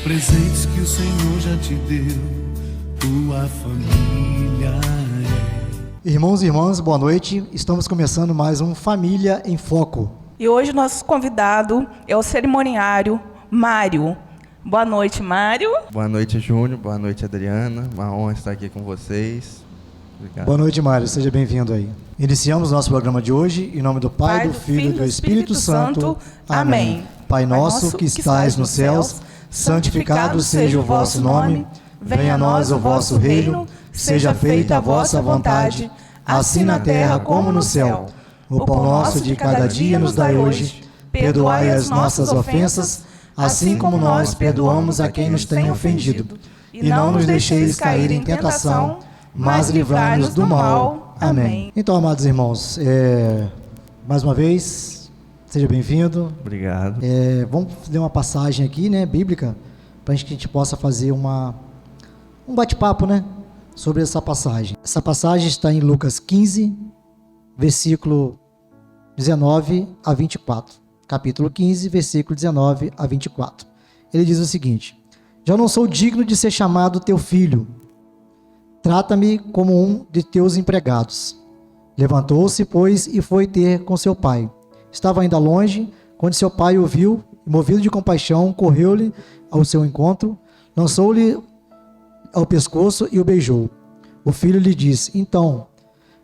presentes que o Senhor já te deu, tua família é. Irmãos e irmãs, boa noite. Estamos começando mais um Família em Foco. E hoje nosso convidado é o cerimoniário Mário. Boa noite, Mário. Boa noite, Júnior. Boa noite, Adriana. Uma honra estar aqui com vocês. Obrigado. Boa noite, Mário. Seja bem-vindo aí. Iniciamos nosso programa de hoje em nome do Pai, do Filho e do Espírito Santo. Amém. Pai nosso que estais nos céus, santificado seja o vosso nome. Venha a nós o vosso reino. Seja feita a vossa vontade, assim na terra como no céu. O pão nosso de cada dia nos dai hoje. Perdoai as nossas ofensas, assim como nós perdoamos a quem nos tem ofendido. E não nos deixeis cair em tentação, mas livrai-nos do mal. Amém. Então, amados irmãos, mais uma vez, seja bem-vindo. Obrigado. Vamos ler uma passagem aqui, né, bíblica, para que a gente possa fazer um bate-papo, né, sobre essa passagem. Essa passagem está em Lucas 15, versículo 19 a 24. Capítulo 15, versículo 19 a 24. Ele diz o seguinte: já não sou digno de ser chamado teu filho. Trata-me como um de teus empregados. Levantou-se, pois, e foi ter com seu pai. Estava ainda longe, quando seu pai o viu, e movido de compaixão, correu-lhe ao seu encontro, lançou-lhe ao pescoço e o beijou. O filho lhe disse: então,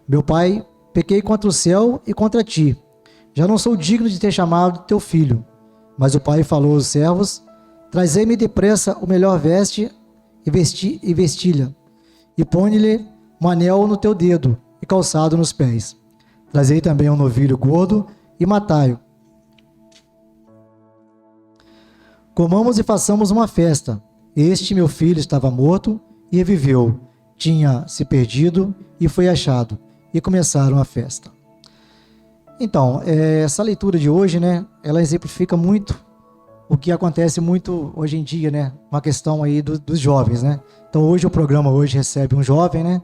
meu pai, pequei contra o céu e contra ti. Já não sou digno de ter chamado teu filho. Mas o pai falou aos servos: trazei-me depressa o melhor veste e vestilha, e põe-lhe um anel no teu dedo e calçado nos pés. Trazei também um novilho gordo e matai-o. Comamos e façamos uma festa. Este meu filho estava morto e reviveu. Tinha se perdido e foi achado. E começaram a festa. Então, essa leitura de hoje, né, ela exemplifica muito o que acontece muito hoje em dia, né, uma questão aí dos jovens, né. Então hoje o programa recebe um jovem, né,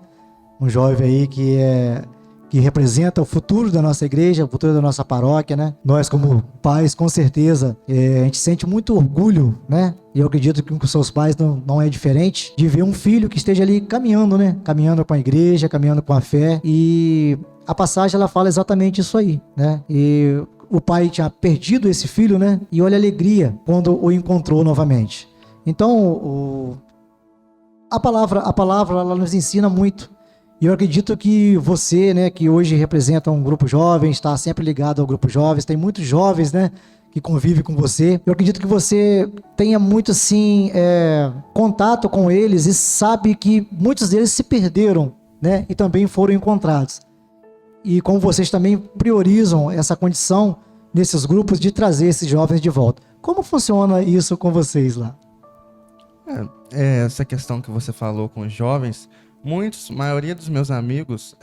um jovem aí que representa o futuro da nossa igreja, o futuro da nossa paróquia, né. Nós como pais, com certeza, a gente sente muito orgulho, né, e eu acredito que com seus pais não é diferente, de ver um filho que esteja ali caminhando, né, caminhando com a igreja, caminhando com a fé. E a passagem ela fala exatamente isso aí, né, e o pai tinha perdido esse filho, né, e olha a alegria quando o encontrou novamente. Então, a palavra ela nos ensina muito. E eu acredito que você, né, que hoje representa um grupo jovem, está sempre ligado ao grupo jovens, tem muitos jovens, né, que convivem com você. Eu acredito que você tenha muito, assim, contato com eles e sabe que muitos deles se perderam, né, e também foram encontrados. E como vocês também priorizam essa condição nesses grupos de trazer esses jovens de volta. Como funciona isso com vocês lá? Essa questão que você falou com os jovens, maioria dos meus amigos,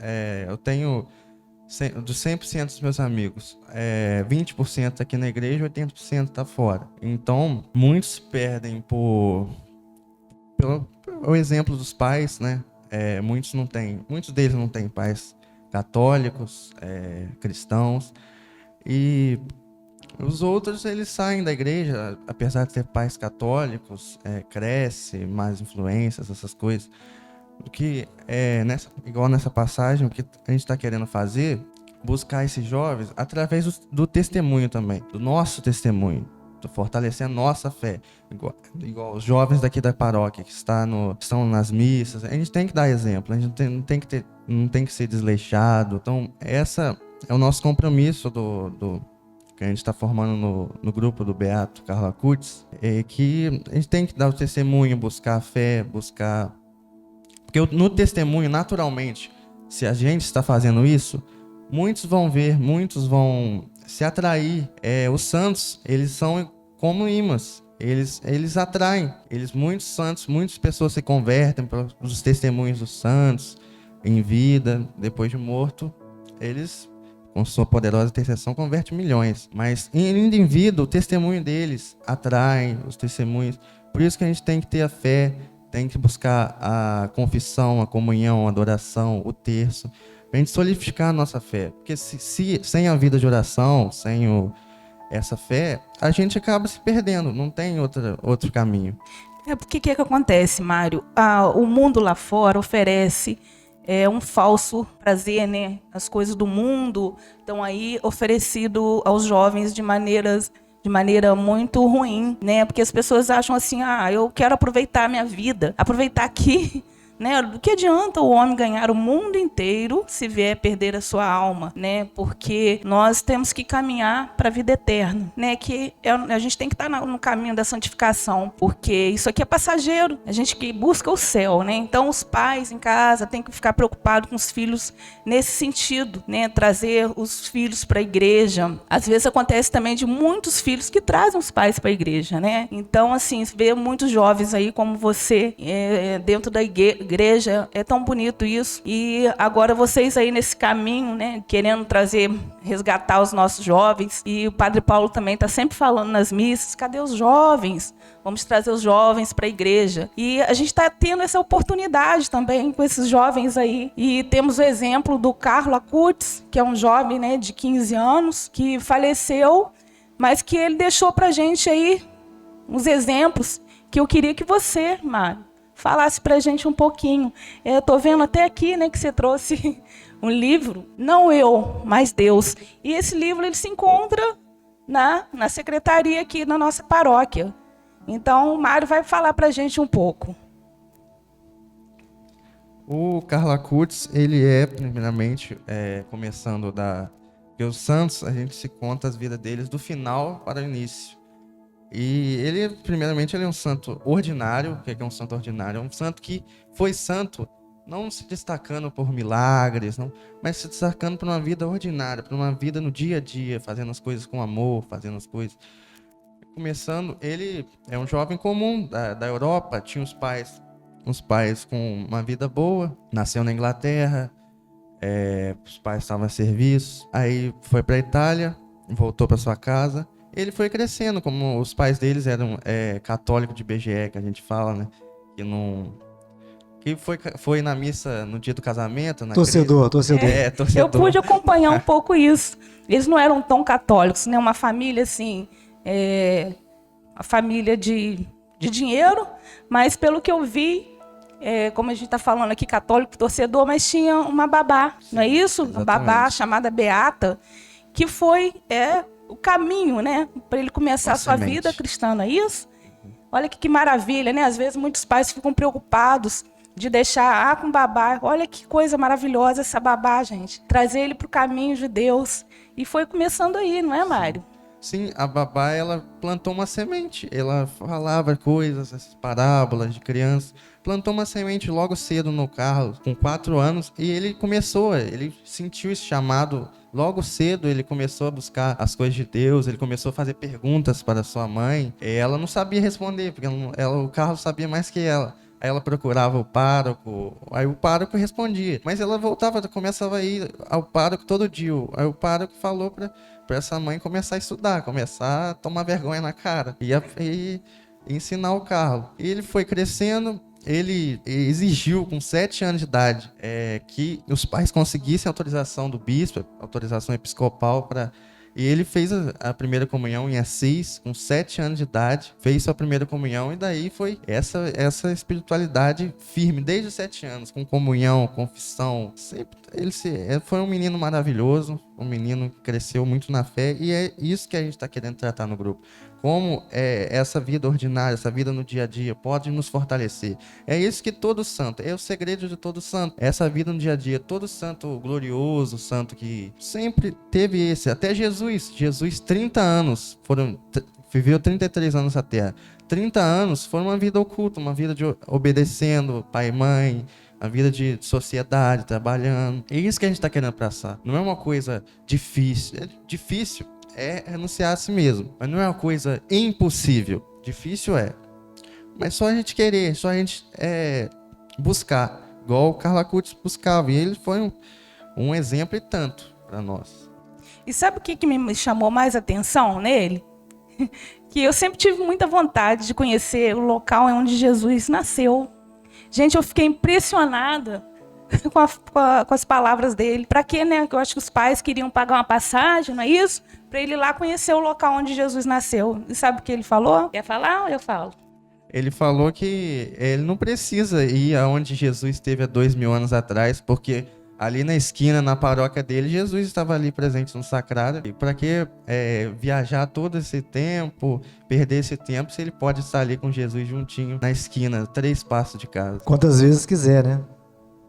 eu tenho, dos 100% dos meus amigos, 20% aqui na igreja e 80% tá fora. Então, muitos se perdem pelo exemplo dos pais, né? Muitos deles não têm pais católicos, cristãos, e os outros eles saem da igreja, apesar de ter pais católicos, cresce mais influências, essas coisas. O que igual nessa passagem, o que a gente está querendo fazer, buscar esses jovens através do testemunho também, do nosso testemunho, fortalecer a nossa fé, igual os jovens daqui da paróquia que estão nas missas. A gente tem que dar exemplo, a gente não tem que ser desleixado. Então essa é o nosso compromisso que a gente está formando no grupo do Beato Carlo Acutis, que a gente tem que dar o testemunho, buscar a fé, porque no testemunho, naturalmente, se a gente está fazendo isso, muitos vão ver, muitos vão se atrair. Os santos, eles são como imãs, eles atraem, muitos santos, muitas pessoas se convertem pelos testemunhos dos santos, em vida, depois de morto, eles, com sua poderosa intercessão, convertem milhões. Mas ainda em vida, o testemunho deles atrai os testemunhos. Por isso que a gente tem que ter a fé, tem que buscar a confissão, a comunhão, a adoração, o terço, para a gente solidificar a nossa fé. Porque sem a vida de oração, sem essa fé, a gente acaba se perdendo, não tem outro caminho. Porque o que acontece, Mário? O mundo lá fora oferece um falso prazer, né? As coisas do mundo estão aí oferecido aos jovens de maneira muito ruim, né? Porque as pessoas acham assim, eu quero aproveitar a minha vida, aproveitar aqui, né? Do que adianta o homem ganhar o mundo inteiro se vier perder a sua alma, né? Porque nós temos que caminhar para a vida eterna, né? Que a gente tem que estar no caminho da santificação, porque isso aqui é passageiro. A gente que busca o céu, né? Então os pais em casa têm que ficar preocupados com os filhos nesse sentido, né? Trazer os filhos para a igreja. Às vezes acontece também de muitos filhos que trazem os pais para a igreja, né? Então assim, ver muitos jovens aí como você dentro da igreja, é tão bonito isso. E agora vocês aí nesse caminho, né, querendo resgatar os nossos jovens. E o Padre Paulo também está sempre falando nas missas, cadê os jovens? Vamos trazer os jovens para a igreja. E a gente está tendo essa oportunidade também com esses jovens aí. E temos o exemplo do Carlo Acutis, que é um jovem, né, de 15 anos, que faleceu, mas que ele deixou para a gente aí uns exemplos que eu queria que você, Mário, falasse para a gente um pouquinho. Eu estou vendo até aqui, né, que você trouxe um livro, Não Eu, Mas Deus. E esse livro ele se encontra na secretaria aqui na nossa paróquia. Então, o Mário vai falar para a gente um pouco. O Carlo Acutis, ele primeiramente, começando porque os santos, a gente se conta as vidas deles do final para o início. E ele, primeiramente, ele é um santo ordinário. O que é um santo ordinário? É um santo que foi santo, não se destacando por milagres, não, mas se destacando por uma vida ordinária, por uma vida no dia a dia, fazendo as coisas com amor, fazendo as coisas. Começando, ele é um jovem comum da Europa, tinha uns pais com uma vida boa, nasceu na Inglaterra, os pais estavam a serviço, aí foi para a Itália, voltou para sua casa. Ele foi crescendo, como os pais deles eram católicos de BGE, que a gente fala, né? Que foi na missa no dia do casamento. Torcedor. Torcedor. Eu pude acompanhar um pouco isso. Eles não eram tão católicos, né? Uma família assim, uma família de dinheiro, mas pelo que eu vi, como a gente está falando aqui, católico, torcedor, mas tinha uma babá, não é isso? Exatamente. Uma babá chamada Beata, que foi o caminho, né, para ele começar a sua vida cristã, não é isso? Olha que maravilha, né? Às vezes muitos pais ficam preocupados de deixar com babá. Olha que coisa maravilhosa essa babá, gente. Trazer ele para o caminho de Deus. E foi começando aí, não é, Mário? Sim, a babá, ela plantou uma semente. Ela falava coisas, essas parábolas de criança. Plantou uma semente logo cedo no Carlos, com 4 anos. E ele sentiu esse chamado. Logo cedo ele começou a buscar as coisas de Deus, ele começou a fazer perguntas para sua mãe. Ela não sabia responder, porque o Carlos sabia mais que ela. Aí ela procurava o pároco, aí o pároco respondia. Mas ela começava a ir ao pároco todo dia. Aí o pároco falou para essa mãe começar a estudar, começar a tomar vergonha na cara e ensinar o Carlos. E ele foi crescendo. Ele exigiu, com 7 anos de idade, que os pais conseguissem autorização do bispo, autorização episcopal, e ele fez a primeira comunhão em Assis, com 7 anos de idade, fez sua primeira comunhão, e daí foi essa espiritualidade firme, desde os 7 anos, com comunhão, confissão. Sempre, ele foi um menino maravilhoso, um menino que cresceu muito na fé, e é isso que a gente está querendo tratar no grupo. Como essa vida ordinária, essa vida no dia a dia pode nos fortalecer. É isso que todo santo, é o segredo de todo santo. Essa vida no dia a dia, todo santo glorioso, santo que sempre teve até Jesus, 30 anos, viveu 33 anos na Terra. 30 anos foi uma vida oculta, uma vida de obedecendo pai e mãe, a vida de sociedade, trabalhando. É isso que a gente está querendo passar. Não é uma coisa difícil. É difícil renunciar a si mesmo, mas não é uma coisa impossível. Difícil mas só a gente querer, só a gente buscar, igual o Carlo Acutis buscava, e ele foi um exemplo e tanto para nós. E sabe o que me chamou mais atenção nele? Que eu sempre tive muita vontade de conhecer o local onde Jesus nasceu. Gente, eu fiquei impressionada com as palavras dele. Para quê, né? Eu acho que os pais queriam pagar uma passagem, não é isso? Para ele ir lá conhecer o local onde Jesus nasceu. E sabe o que ele falou? Quer falar ou eu falo? Ele falou que ele não precisa ir aonde Jesus esteve há 2000 anos atrás, porque ali na esquina, na paróquia dele, Jesus estava ali presente no sacrário. E para que viajar todo esse tempo, perder esse tempo, se ele pode estar ali com Jesus juntinho na esquina, 3 passos de casa? Quantas vezes quiser, né?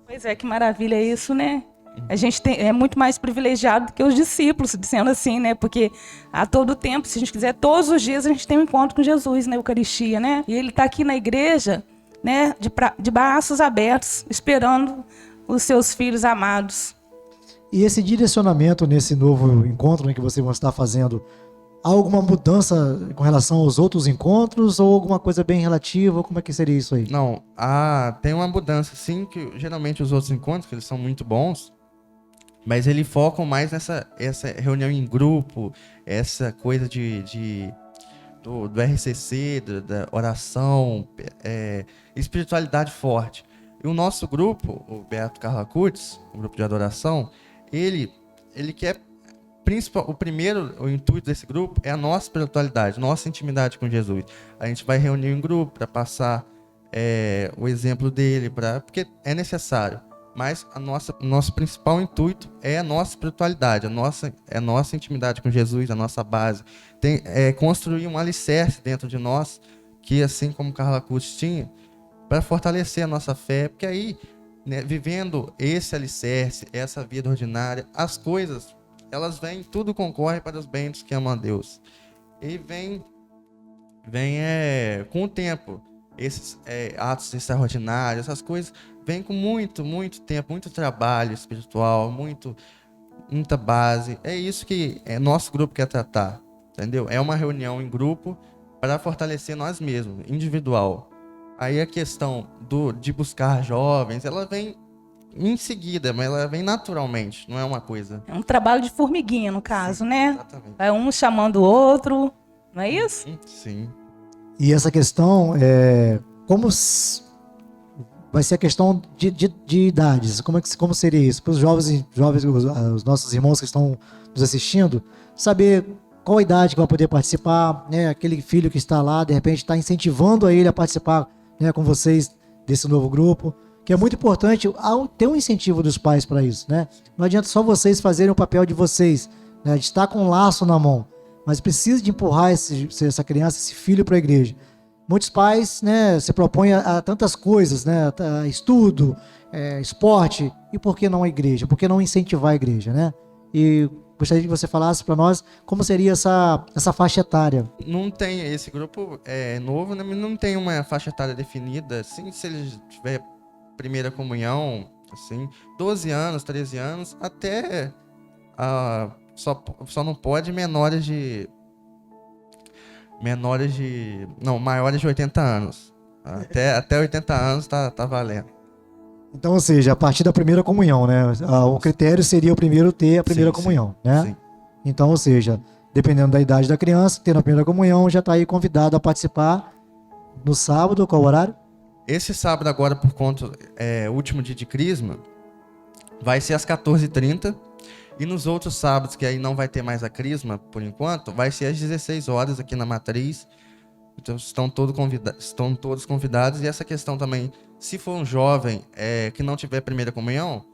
Pois é, que maravilha isso, né? A gente é muito mais privilegiado que os discípulos, dizendo assim, né? Porque a todo tempo, se a gente quiser, todos os dias a gente tem um encontro com Jesus na Eucaristia, né? E ele está aqui na igreja, né? De braços abertos, esperando os seus filhos amados. E esse direcionamento nesse novo encontro, né, que vocês vão estar fazendo, há alguma mudança com relação aos outros encontros ou alguma coisa bem relativa? Como é que seria isso aí? Não, tem uma mudança, sim, que geralmente os outros encontros, que eles são muito bons, mas eles focam mais essa reunião em grupo, essa coisa do RCC, da oração, espiritualidade forte. E o nosso grupo, o Beato Carla Curtis, o grupo de adoração, ele quer, o intuito desse grupo é a nossa espiritualidade, nossa intimidade com Jesus. A gente vai reunir em grupo para passar o exemplo dele, porque é necessário. Mas o nosso principal intuito é a nossa espiritualidade, a nossa intimidade com Jesus, a nossa base. Construir um alicerce dentro de nós, que assim como Carla Curtis tinha, para fortalecer a nossa fé, porque aí, né, vivendo esse alicerce, essa vida ordinária, as coisas, elas vêm, tudo concorre para os bens dos que amam a Deus. E vem com o tempo, esses atos extraordinários, essas coisas, vêm com muito, muito tempo, muito trabalho espiritual, muita base. É isso que nosso grupo quer tratar, entendeu? É uma reunião em grupo para fortalecer nós mesmos, individual. Aí a questão de buscar jovens, ela vem em seguida, mas ela vem naturalmente, não é uma coisa... É um trabalho de formiguinha, no caso, Sim, né? exatamente. É um chamando o outro, não é isso? Sim. E essa questão, vai ser a questão de idades? Como seria isso? Para os jovens, os nossos irmãos que estão nos assistindo, saber qual a idade que vai poder participar, né? Aquele filho que está lá, de repente, está incentivando a ele a participar, né, com vocês desse novo grupo, que é muito importante ter um incentivo dos pais para isso, né? Não adianta só vocês fazerem o papel de vocês, né, de estar com um laço na mão, mas precisa de empurrar essa criança, esse filho para a igreja. Muitos pais, né, se propõem a tantas coisas, né, estudo, esporte, e por que não a igreja? Por que não incentivar a igreja, né? E gostaria que você falasse para nós como seria essa faixa etária. Não tem, esse grupo é novo, né? Não tem uma faixa etária definida, assim, se ele tiver primeira comunhão, assim, 12 anos, 13 anos, até só não pode maiores de 80 anos. Até 80 anos tá valendo. Então, ou seja, a partir da primeira comunhão, né? O critério seria o primeiro ter a primeira comunhão, né? Sim. Então, ou seja, dependendo da idade da criança, tendo a primeira comunhão, já está aí convidado a participar no sábado. Qual horário? Esse sábado agora, por conta, último dia de Crisma, vai ser às 14h30. E nos outros sábados, que aí não vai ter mais a Crisma, por enquanto, vai ser às 16 horas aqui na Matriz. Então estão todos convidados. E essa questão também, se for um jovem que não tiver primeira comunhão,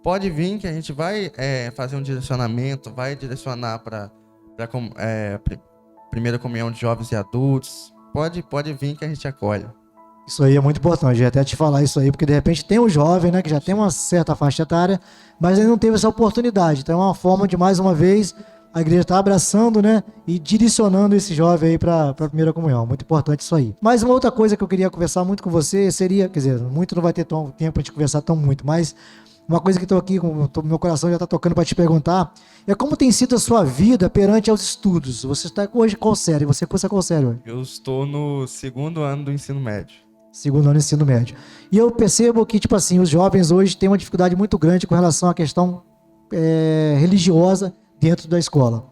pode vir que a gente vai fazer um direcionamento, vai direcionar para primeira comunhão de jovens e adultos. Pode vir que a gente acolhe. Isso aí é muito importante, eu ia até te falar isso aí, porque de repente tem um jovem, né, que já tem uma certa faixa etária, mas ele não teve essa oportunidade. Então é uma forma de, mais uma vez, a igreja estar abraçando, né, e direcionando esse jovem aí para a primeira comunhão. Muito importante isso aí. Mas uma outra coisa que eu queria conversar muito com você seria, quer dizer, muito não vai ter tempo para a gente conversar tão muito, mas uma coisa que estou aqui, meu coração já está tocando para te perguntar, é como tem sido a sua vida perante aos estudos. Você está hoje qual série? Você cursa qual série hoje? Eu estou no 2º ano do ensino médio. 2º ano do ensino médio. E eu percebo que, tipo assim, os jovens hoje têm uma dificuldade muito grande com relação à questão religiosa dentro da escola,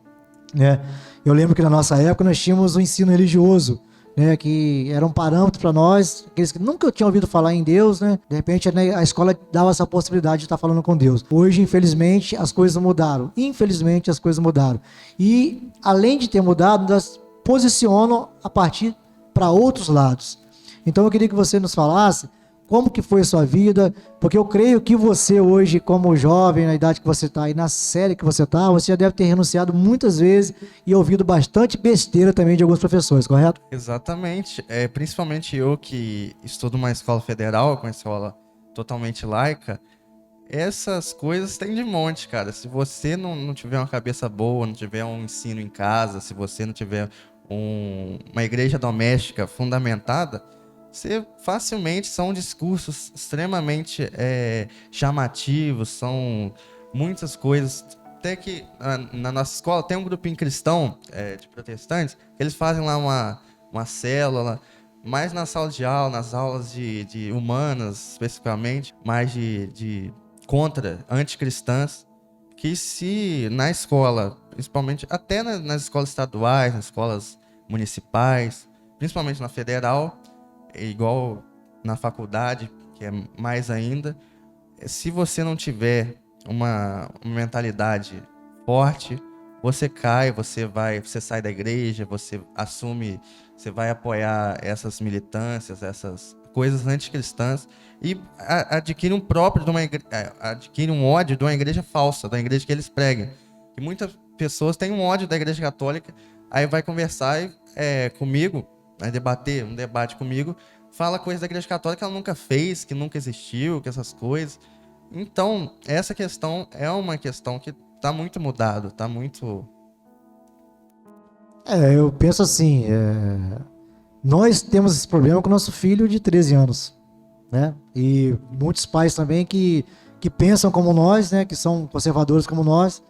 né? Eu lembro que na nossa época nós tínhamos o ensino religioso, né, que era um parâmetro para nós, aqueles que nunca tinham ouvido falar em Deus, né, de repente, né, a escola dava essa possibilidade de estar falando com Deus. Hoje, infelizmente, as coisas mudaram. Infelizmente, as coisas mudaram. E, além de ter mudado, elas posicionam a partir para outros lados. Então, eu queria que você nos falasse como que foi a sua vida, porque eu creio que você hoje, como jovem, na idade que você está e na série que você está, você já deve ter renunciado muitas vezes e ouvido bastante besteira também de alguns professores, correto? Exatamente. Principalmente eu que estudo uma escola federal, uma escola totalmente laica, essas coisas tem de monte, cara. Se você não tiver uma cabeça boa, não tiver um ensino em casa, se você não tiver uma igreja doméstica fundamentada, você facilmente são discursos extremamente chamativos, são muitas coisas. Até que na nossa escola tem um grupinho cristão de protestantes, que eles fazem lá uma célula, mais na sala de aula, nas aulas de humanas, especificamente, mais de contra, anticristãs, que se na escola, principalmente até nas escolas estaduais, nas escolas municipais, principalmente na federal, igual na faculdade, que é mais ainda, se você não tiver uma mentalidade forte, você cai, você sai da igreja, você assume, você vai apoiar essas militâncias, essas coisas anticristãs e adquire adquire um ódio de uma igreja falsa, da igreja que eles pregam. E muitas pessoas têm um ódio da igreja católica, aí vai conversar comigo, vai debater, um debate comigo, fala coisa da igreja católica que ela nunca fez, que nunca existiu, que essas coisas. Então, essa questão é uma questão que está muito mudado, está muito... Eu penso assim, nós temos esse problema com o nosso filho de 13 anos, né? E muitos pais também que pensam como nós, né? Que são conservadores como nós,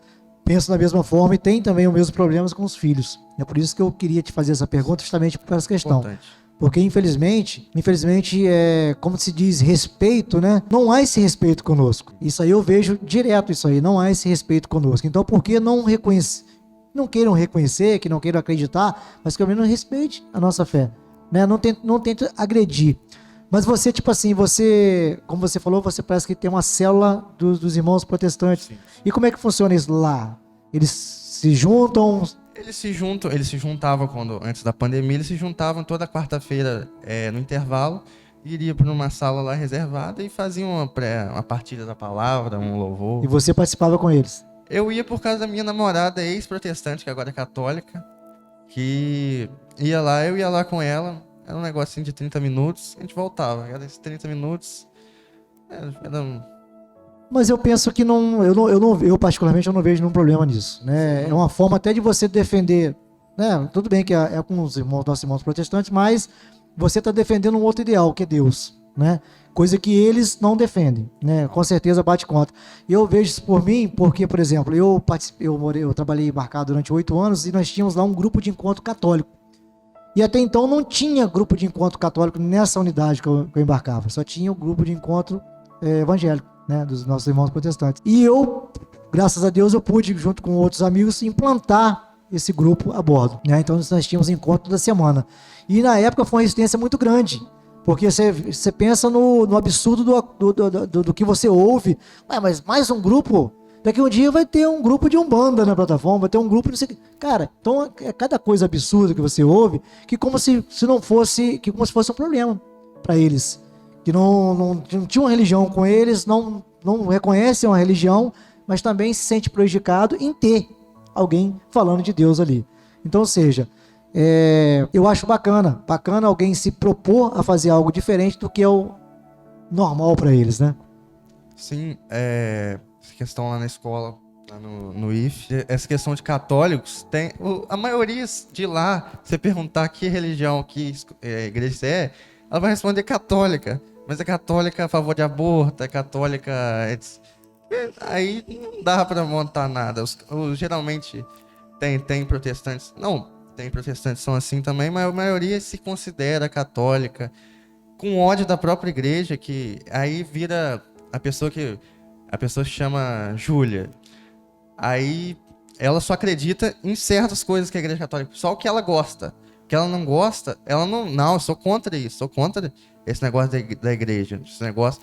pensam da mesma forma e têm também os mesmos problemas com os filhos. É por isso que eu queria te fazer essa pergunta, justamente por essa questão. Importante. Porque, infelizmente, como se diz, respeito, né? Não há esse respeito conosco. Isso aí eu vejo direto, isso aí, não há esse respeito conosco. Então, por que não queiram reconhecer, que não queiram acreditar, mas que ao menos respeite a nossa fé, né? Não tente agredir. Mas você, tipo assim, como você falou, você parece que tem uma célula dos irmãos protestantes. Sim. E como é que funciona isso lá? Eles se juntam... Eles se juntavam antes da pandemia, eles se juntavam toda quarta-feira no intervalo, iriam para uma sala lá reservada e faziam uma partilha da palavra, um louvor. E você participava com eles? Eu ia por causa da minha namorada ex-protestante, que agora é católica, que eu ia lá com ela, era um negocinho de 30 minutos, a gente voltava, era esses 30 minutos, Mas eu penso que eu particularmente eu não vejo nenhum problema nisso, né? É uma forma até de você defender, né? Tudo bem que é com os nossos irmãos protestantes, mas você está defendendo um outro ideal, que é Deus, né? Coisa que eles não defendem, né? Com certeza bate contra. E eu vejo isso por mim, porque, por exemplo, eu trabalhei embarcado durante 8 anos e nós tínhamos lá um grupo de encontro católico. E até então não tinha grupo de encontro católico nessa unidade que eu embarcava, só tinha o grupo de encontro evangélico, né, dos nossos irmãos protestantes. E eu, graças a Deus, eu pude, junto com outros amigos, implantar esse grupo a bordo, né? Então nós tínhamos encontro da semana. E na época foi uma resistência muito grande, porque você pensa no absurdo do que você ouve. Mas mais um grupo? Daqui um dia vai ter um grupo de Umbanda na plataforma, vai ter um grupo de... Cara, então é cada coisa absurda que você ouve, que como se fosse um problema para eles. Que não tinha uma religião com eles, não reconhecem uma religião, mas também se sente prejudicado em ter alguém falando de Deus ali. Então, ou seja, eu acho bacana alguém se propor a fazer algo diferente do que é o normal para eles, né? Sim, essa questão lá na escola, lá no IF, essa questão de católicos, a maioria de lá, você perguntar que religião, que igreja ela vai responder católica. Mas é católica a favor de aborto, é católica... Aí não dá pra montar nada. Geralmente tem protestantes... Não, tem protestantes que são assim também, mas a maioria se considera católica, com ódio da própria igreja, que aí vira a pessoa chama Júlia. Aí ela só acredita em certas coisas que a igreja católica... Só o que ela gosta. que ela não gosta, ela não, eu sou contra isso, sou contra esse negócio da igreja. Esse negócio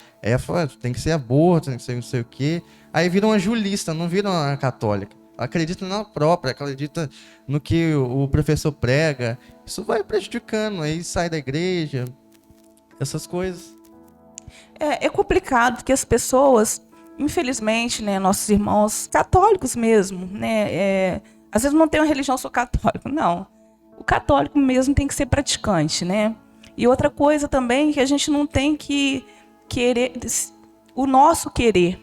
tem que ser aborto, tem que ser não sei o quê. Aí vira uma julista, não vira uma católica. Ela acredita na própria, acredita no que o professor prega. Isso vai prejudicando, aí sai da igreja, essas coisas. É complicado, porque as pessoas, infelizmente, né, nossos irmãos católicos mesmo, né, às vezes não tem uma religião, eu sou católico, não. O católico mesmo tem que ser praticante, né? E outra coisa também, que a gente não tem que querer, o nosso querer.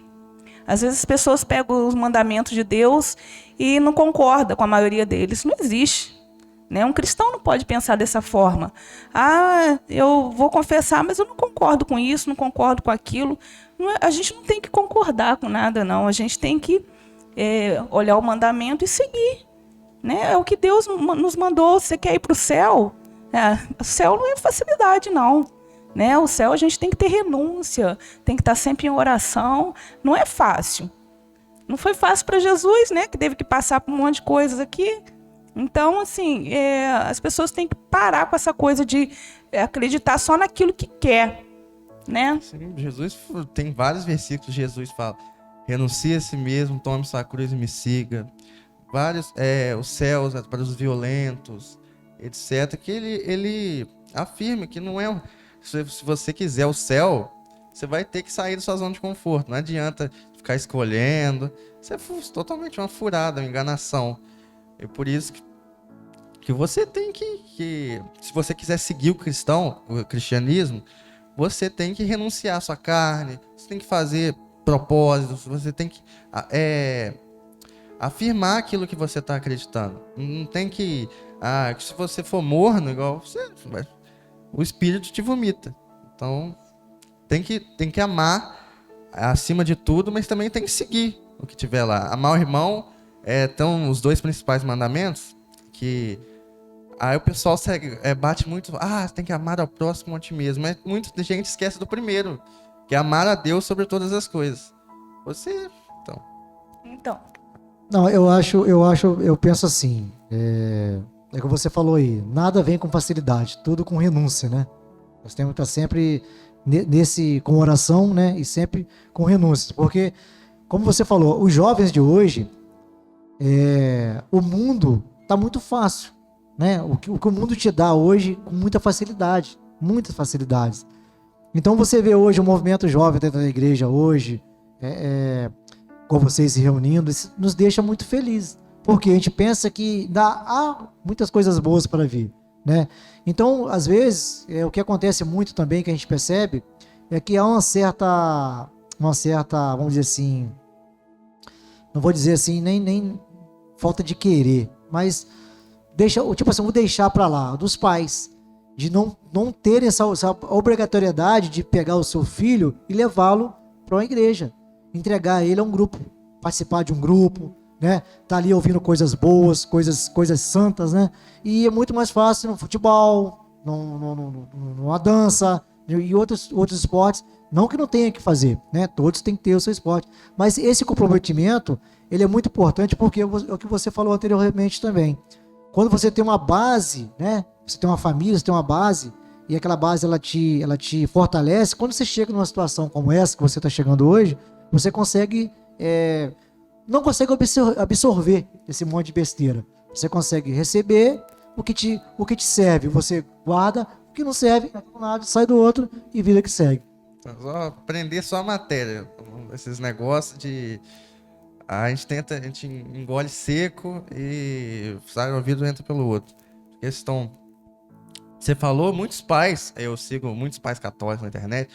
Às vezes as pessoas pegam os mandamentos de Deus e não concordam com a maioria deles. Isso não existe. Né? Um cristão não pode pensar dessa forma. Ah, eu vou confessar, mas eu não concordo com isso, não concordo com aquilo. A gente não tem que concordar com nada, não. A gente tem que olhar o mandamento e seguir. Né? É o que Deus nos mandou. Você quer ir para o céu? O céu não é facilidade, não. Né? O céu a gente tem que ter renúncia, tem que estar sempre em oração. Não é fácil. Não foi fácil para Jesus, né? Que teve que passar por um monte de coisas aqui. Então, assim, as pessoas têm que parar com essa coisa de acreditar só naquilo que quer, né? Sim, Jesus tem vários versículos. Jesus fala: renuncie a si mesmo, tome sua cruz e me siga. Vários, os céus para os violentos, etc. Que ele afirma que não é. Se você quiser o céu, você vai ter que sair da sua zona de conforto. Não adianta ficar escolhendo. Isso é totalmente uma furada, uma enganação. É por isso que você tem que se você quiser seguir o cristianismo, você tem que renunciar à sua carne, você tem que fazer propósitos, você tem que afirmar aquilo que você está acreditando. Não tem que se você for morno, igual o espírito te vomita. Então tem que amar acima de tudo, mas também tem que seguir o que tiver lá. Amar o irmão. Então, os dois principais mandamentos, que aí o pessoal bate muito, tem que amar ao próximo a ti mesmo, mas muita gente esquece do primeiro, que é amar a Deus sobre todas as coisas. Então. Não, eu penso assim, o que você falou aí, nada vem com facilidade, tudo com renúncia, né? Nós temos que estar sempre com oração, né? E sempre com renúncia, porque, como você falou, os jovens de hoje, o mundo está muito fácil, né? O que o mundo te dá hoje com muita facilidade, muitas facilidades. Então você vê hoje o movimento jovem dentro da igreja hoje, com vocês se reunindo, isso nos deixa muito felizes, porque a gente pensa que há muitas coisas boas para vir, né? Então, às vezes, o que acontece muito também, que a gente percebe, é que há uma certa, vamos dizer assim, não vou dizer assim, nem falta de querer, mas vou deixar para lá, dos pais, de não ter essa obrigatoriedade de pegar o seu filho e levá-lo para uma igreja, entregar ele a um grupo, participar de um grupo, né? Tá ali ouvindo coisas boas, coisas santas, né? E é muito mais fácil no futebol, numa dança e outros esportes. Não que não tenha que fazer, né? Todos têm que ter o seu esporte. Mas esse comprometimento, ele é muito importante porque é o que você falou anteriormente também. Quando você tem uma base, né? Você tem uma família, você tem uma base, e aquela base ela te fortalece. Quando você chega numa situação como essa que você está chegando hoje, você consegue não consegue absorver esse monte de besteira. Você consegue receber o que te serve, você guarda, o que não serve, do lado, sai do outro e vida que segue. Só aprender só a matéria. Esses negócios de... A gente engole seco e sai o ouvido entra pelo outro. Você falou, muitos pais, eu sigo muitos pais católicos na internet,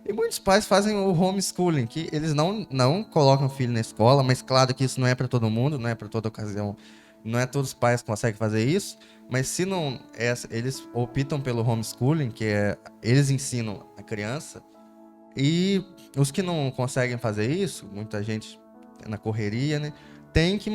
e muitos pais fazem o homeschooling, que eles não colocam o filho na escola, mas claro que isso não é para todo mundo, não é para toda ocasião, não é todos os pais que conseguem fazer isso, mas se não eles optam pelo homeschooling, que eles ensinam a criança, e os que não conseguem fazer isso, muita gente na correria, né, tem que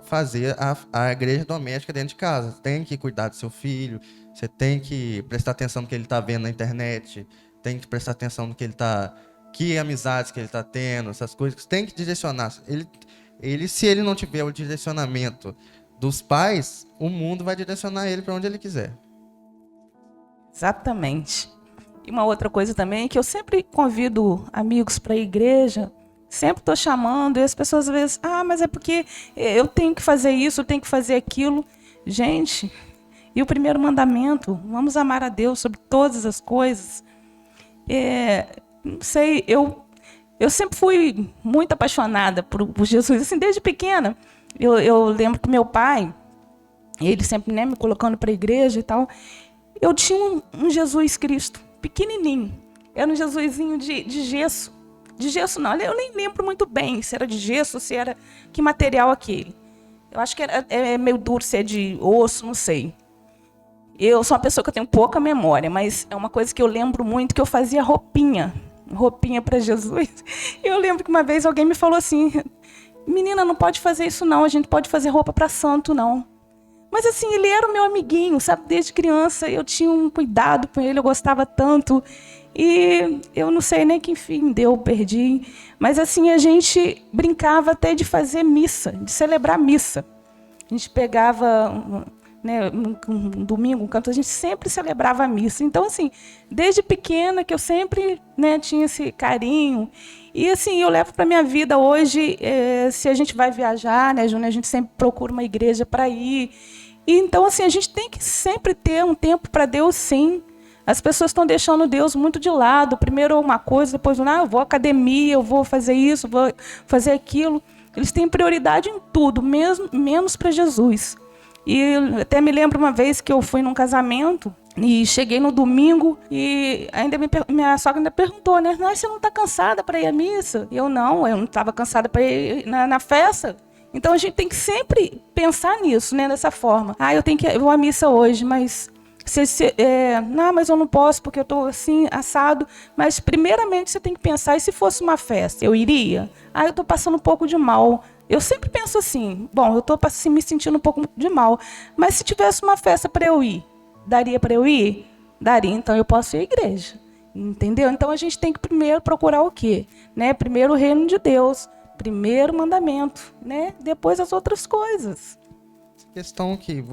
fazer a igreja doméstica dentro de casa, tem que cuidar do seu filho, você tem que prestar atenção no que ele está vendo na internet, tem que prestar atenção no que amizades que ele está tendo, essas coisas, tem que direcionar. Se ele não tiver o direcionamento dos pais, o mundo vai direcionar ele para onde ele quiser. Exatamente. E uma outra coisa também, que eu sempre convido amigos para a igreja, sempre estou chamando, e as pessoas às vezes, mas é porque eu tenho que fazer isso, eu tenho que fazer aquilo. Gente, e o primeiro mandamento, vamos amar a Deus sobre todas as coisas. Não sei, eu sempre fui muito apaixonada por Jesus, assim, desde pequena. Eu lembro que meu pai, ele sempre, né, me colocando para a igreja e tal, eu tinha um Jesus Cristo, pequenininho. Era um Jesusinho de gesso. De gesso não, eu nem lembro muito bem se era de gesso, se era... Que material aquele. Eu acho que é meio duro, se é de osso, não sei. Eu sou uma pessoa que eu tenho pouca memória, mas é uma coisa que eu lembro muito, que eu fazia roupinha para Jesus. E eu lembro que uma vez alguém me falou assim, menina, não pode fazer isso não, a gente pode fazer roupa para santo não. Mas assim, ele era o meu amiguinho, sabe? Desde criança eu tinha um cuidado com ele, eu gostava tanto. E eu não sei nem que fim deu, perdi. Mas assim, a gente brincava até de fazer missa, de celebrar missa. A gente pegava, né, um domingo, um canto, a gente sempre celebrava a missa. Então, assim, desde pequena que eu sempre, né, tinha esse carinho. E assim, eu levo para a minha vida hoje, se a gente vai viajar, né, Júnior, a gente sempre procura uma igreja para ir. E, então, assim, a gente tem que sempre ter um tempo para Deus, sim. As pessoas estão deixando Deus muito de lado. Primeiro uma coisa, depois eu vou à academia, eu vou fazer isso, vou fazer aquilo. Eles têm prioridade em tudo, menos para Jesus. E até me lembro uma vez que eu fui num casamento e cheguei no domingo e ainda minha sogra ainda perguntou, né? Você não está cansada para ir à missa? Eu não estava cansada para ir na festa. Então a gente tem que sempre pensar nisso, né? Dessa forma. Eu vou à missa hoje, mas... mas eu não posso porque eu estou assim, assado. Mas primeiramente você tem que pensar, e se fosse uma festa, eu iria? Eu estou passando um pouco de mal. Eu sempre penso assim, bom, eu estou me sentindo um pouco de mal, mas se tivesse uma festa para eu ir, daria para eu ir? Daria, então eu posso ir à igreja, entendeu? Então a gente tem que primeiro procurar o quê? Né? Primeiro o reino de Deus, primeiro o mandamento, né? Depois as outras coisas. Questão que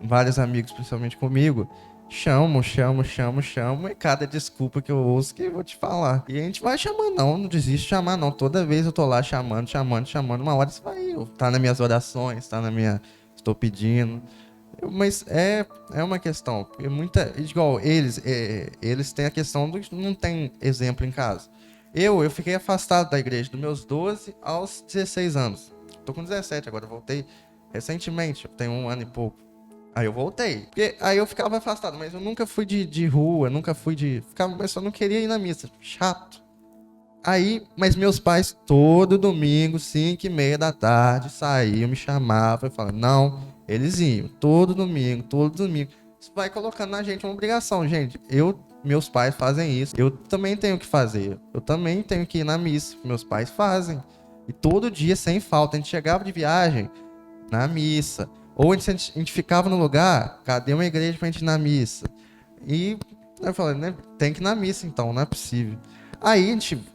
vários amigos, principalmente comigo, chamo, e cada desculpa que eu ouço que eu vou te falar. E a gente vai chamando, não desiste de chamar, não. Toda vez eu tô lá chamando, uma hora você vai, tá nas minhas orações, estou pedindo. Mas é uma questão, porque igual eles têm a questão do que não tem exemplo em casa. Eu fiquei afastado da igreja dos meus 12 aos 16 anos. Tô com 17 agora, voltei recentemente, eu tenho 1 ano e pouco. Aí eu voltei. Porque aí eu ficava afastado, mas eu nunca fui de rua, nunca fui de... Mas eu não queria ir na missa. Chato. Mas meus pais, todo domingo, 5:30 da tarde, saíam, me chamavam, eu falava, não, eles iam, todo domingo. Isso vai colocando na gente uma obrigação, gente. Meus pais fazem isso, eu também tenho que fazer. Eu também tenho que ir na missa, meus pais fazem. E todo dia, sem falta, a gente chegava de viagem na missa. Ou a gente ficava no lugar, cadê uma igreja pra gente ir na missa? E eu falei, né, tem que ir na missa então, não é possível.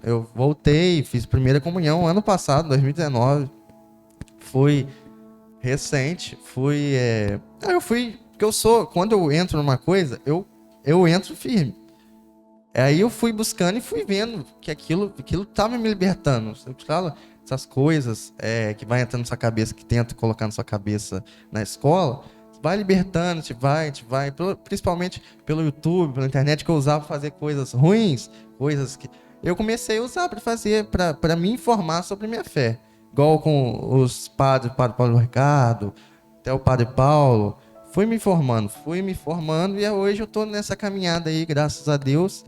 Eu voltei, fiz primeira comunhão ano passado, 2019. Fui recente, porque quando eu entro numa coisa, eu entro firme. Aí eu fui buscando e fui vendo que aquilo tava me libertando. Você fala, essas coisas que vai entrando na sua cabeça, que tenta colocar na sua cabeça na escola, vai libertando, te vai, principalmente pelo YouTube, pela internet, que eu usava para fazer coisas ruins, coisas que eu comecei a usar para me informar sobre minha fé. Igual com os padres, o padre Paulo Ricardo, até o padre Paulo. Fui me formando e hoje eu estou nessa caminhada aí, graças a Deus.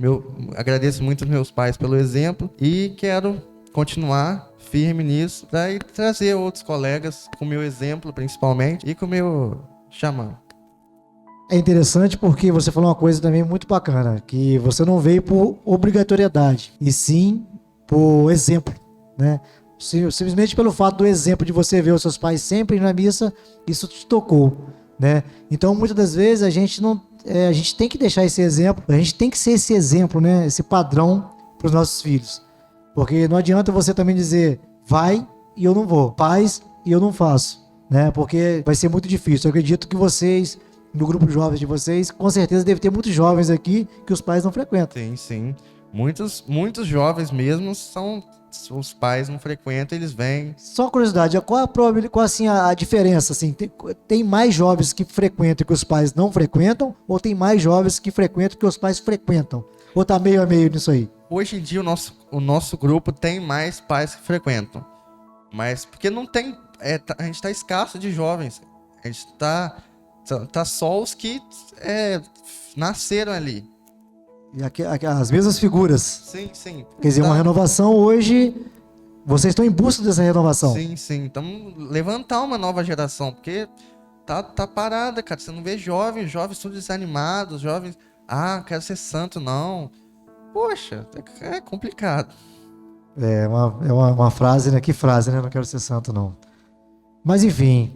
Agradeço muito aos meus pais pelo exemplo e quero continuar firme nisso para trazer outros colegas com o meu exemplo, principalmente, e com o meu chamado. É interessante porque você falou uma coisa também muito bacana, que você não veio por obrigatoriedade, e sim por exemplo, né? Simplesmente pelo fato do exemplo de você ver os seus pais sempre na missa, isso te tocou, né? Então, muitas das vezes a gente tem que deixar esse exemplo, a gente tem que ser esse exemplo, né? Esse padrão para os nossos filhos, porque não adianta você também dizer vai e eu não vou, faz e eu não faço, né? Porque vai ser muito difícil. Eu acredito que vocês, no grupo de jovens de vocês, com certeza deve ter muitos jovens aqui que os pais não frequentam. Sim, sim. Muitos jovens mesmo são... Os pais não frequentam, eles vêm. Só curiosidade, qual a probabilidade, qual assim a diferença? Assim, tem mais jovens que frequentam que os pais não frequentam? Ou tem mais jovens que frequentam que os pais frequentam? Ou tá meio a meio nisso aí? Hoje em dia o nosso grupo tem mais pais que frequentam. Mas porque não tem... a gente tá escasso de jovens. A gente tá só os que nasceram ali. E as mesmas figuras. Sim, sim. Quer dizer, uma renovação hoje, vocês estão em busca dessa renovação. Sim, sim. Então, levantar uma nova geração, porque tá parada, cara. Você não vê jovens tudo desanimados, jovens, quero ser santo, não. Poxa, é complicado. É uma frase, né? Que frase, né? Não quero ser santo, não. Mas enfim,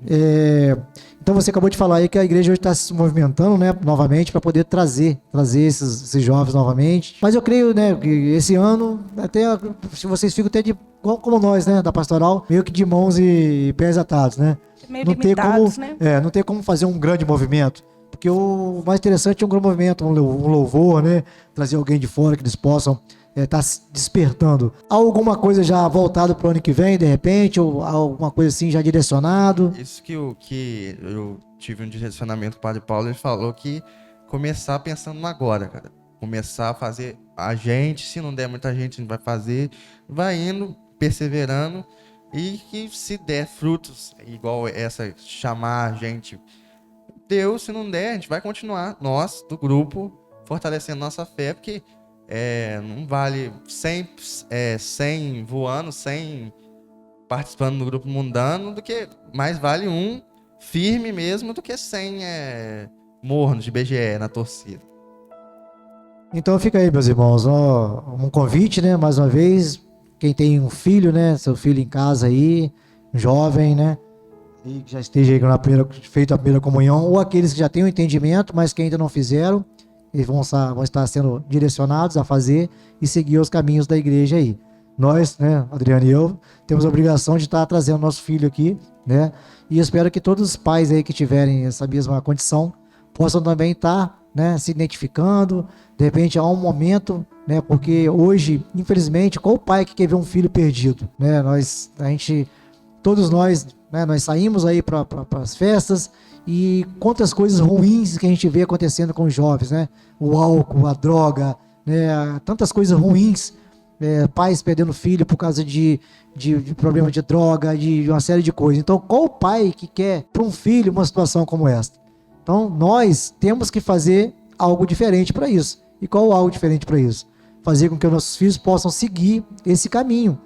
então você acabou de falar aí que a igreja hoje está se movimentando, né, novamente para poder trazer esses jovens novamente. Mas eu creio, né, que esse ano, até se vocês ficam até como nós, né, da pastoral, meio que de mãos e pés atados, né? Meio limitados, né? Não tem como fazer um grande movimento. Porque o mais interessante é um grande movimento, um louvor, né? Trazer alguém de fora que eles possam tá despertando. Há alguma coisa já voltada para o ano que vem, de repente, ou alguma coisa assim já direcionado? Isso que eu tive um direcionamento com o Padre Paulo, ele falou que começar pensando no agora, cara. Começar a fazer se não der muita gente, a gente vai fazer, vai indo, perseverando, e que se der frutos, igual essa, chamar a gente, Deus, se não der, a gente vai continuar, nós, do grupo, fortalecendo nossa fé, porque não vale 100 voando, 100 participando do grupo mundano, do que mais vale um firme mesmo do que 100 mornos de BGE na torcida. Então fica aí, meus irmãos, um convite, né, mais uma vez, quem tem um filho, né, seu filho em casa aí, jovem, né, e que já esteja aí feito a primeira comunhão, ou aqueles que já têm o entendimento, mas que ainda não fizeram, eles vão estar sendo direcionados a fazer e seguir os caminhos da igreja aí. Nós, né, Adriano e eu, temos a obrigação de estar trazendo nosso filho aqui, né, e espero que todos os pais aí que tiverem essa mesma condição possam também estar, né, se identificando. De repente há um momento, né, porque hoje, infelizmente, qual o pai que quer ver um filho perdido, né? Todos nós, né, nós saímos aí para as festas e quantas coisas ruins que a gente vê acontecendo com os jovens, né? O álcool, a droga, né, tantas coisas ruins, pais perdendo filho por causa de problema de droga, de uma série de coisas. Então, qual o pai que quer para um filho uma situação como esta? Então, nós temos que fazer algo diferente para isso. E qual algo diferente para isso? Fazer com que os nossos filhos possam seguir esse caminho.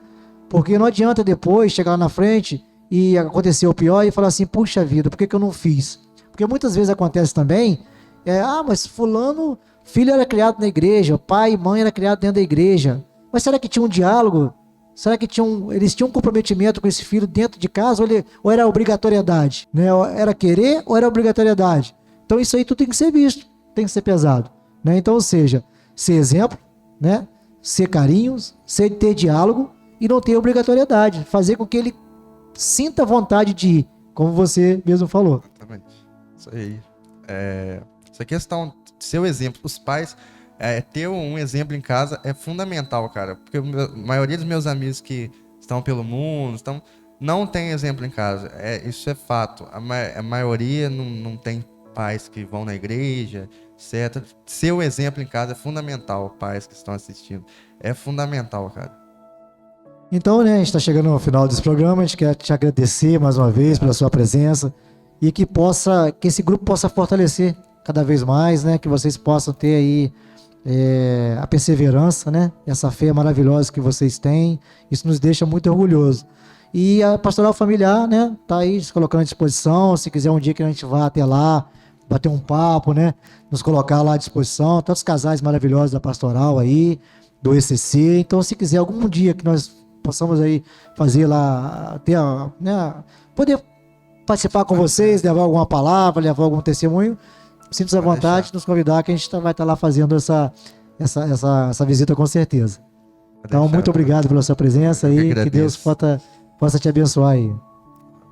Porque não adianta depois chegar lá na frente e acontecer o pior e falar assim, puxa vida, por que eu não fiz? Porque muitas vezes acontece também, mas fulano, filho era criado na igreja, pai e mãe era criado dentro da igreja. Mas será que tinha um diálogo? Será que eles tinham um comprometimento com esse filho dentro de casa ou era obrigatoriedade? Né? Era querer ou era obrigatoriedade? Então isso aí tudo tem que ser visto, tem que ser pesado. Né? Então, ou seja, ser exemplo, né? Ser carinhos, ter diálogo e não ter obrigatoriedade. Fazer com que ele sinta vontade de ir, como você mesmo falou. Exatamente. Isso aí. Essa questão, seu exemplo, os pais... ter um exemplo em casa é fundamental, cara. Porque a maioria dos meus amigos que estão pelo mundo não tem exemplo em casa. Isso é fato. A maioria não tem pais que vão na igreja, etc. Seu exemplo em casa é fundamental, pais que estão assistindo. É fundamental, cara. Então, né, a gente está chegando ao final desse programa. A gente quer te agradecer mais uma vez pela sua presença e que esse grupo possa fortalecer cada vez mais, né? Que vocês possam ter aí a perseverança, né? Essa fé maravilhosa que vocês têm, isso nos deixa muito orgulhosos. E a pastoral familiar, né, tá aí se colocando à disposição. Se quiser um dia que a gente vá até lá, bater um papo, né, nos colocar lá à disposição, tantos casais maravilhosos da pastoral aí, do ECC. Então, se quiser algum dia que nós possamos aí fazer lá, poder participar com vocês, levar alguma palavra, levar algum testemunho, sinta-se à vontade de nos convidar, que a gente vai estar lá fazendo essa visita com certeza. Então, muito obrigado pela sua presença aí, que Deus possa te abençoar aí.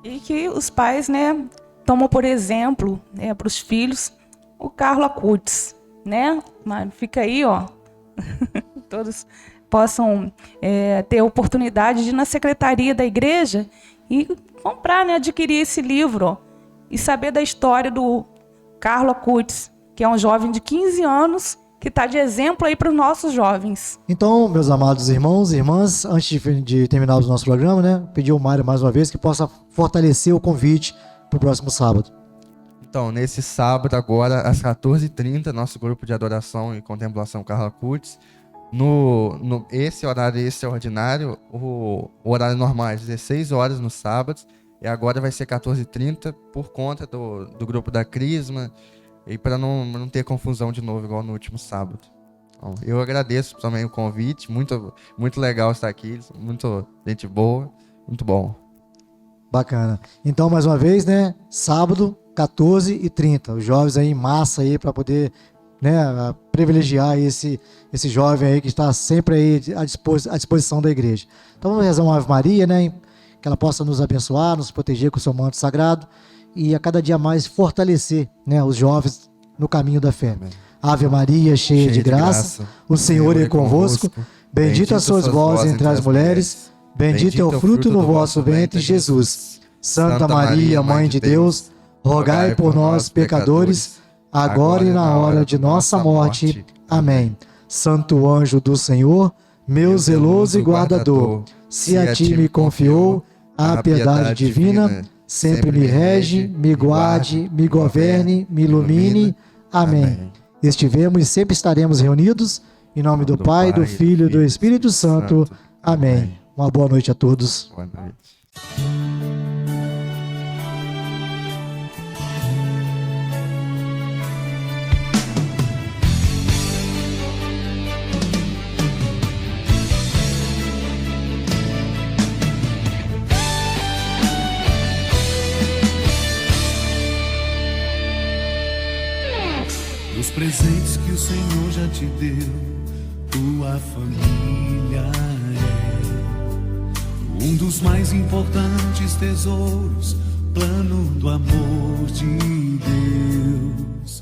E que os pais, né, tomam por exemplo, né, para os filhos, o Carlo Acutis, né? Mário, fica aí, ó. Todos possam ter a oportunidade de ir na secretaria da igreja e comprar, né, adquirir esse livro, ó, e saber da história do Carlo Acutis, que é um jovem de 15 anos que está de exemplo aí para os nossos jovens. Então, meus amados irmãos e irmãs, antes de terminar o nosso programa, né, pedir ao Mário mais uma vez que possa fortalecer o convite para o próximo sábado. Então, nesse sábado agora, às 14h30, nosso grupo de adoração e contemplação Carlo Acutis. Esse horário extraordinário, o horário normal é 16 horas nos sábados, e agora vai ser 14h30 por conta do grupo da Crisma, e para não ter confusão de novo, igual no último sábado. Então, eu agradeço também o convite, muito, muito legal estar aqui, muito gente boa, muito bom. Bacana. Então, mais uma vez, né, sábado, 14h30, os jovens aí em massa aí para poder, né, privilegiar esse jovem aí que está sempre aí à disposição da igreja. Então vamos rezar uma Ave Maria, né, que ela possa nos abençoar, nos proteger com o seu manto sagrado e a cada dia mais fortalecer, né, os jovens no caminho da fé. Amém. Ave Maria, cheia de graça, o Senhor é convosco, bendita sois vós entre as mulheres, bendito é o fruto do vosso ventre, Jesus. Santa Maria, Mãe de Deus, rogai por nós, pecadores, agora e na hora de nossa morte. Amém. Santo anjo do Senhor, meu zeloso e guardador, se a ti me confiou a piedade divina, sempre me rege, me guarde, me governe, me ilumine. Amém. Estivemos e sempre estaremos reunidos, em nome do Pai, do Filho e do Espírito Santo. Amém. Uma boa noite a todos. Boa noite. Os presentes que o Senhor já te deu, tua família é um dos mais importantes tesouros, plano do amor de Deus.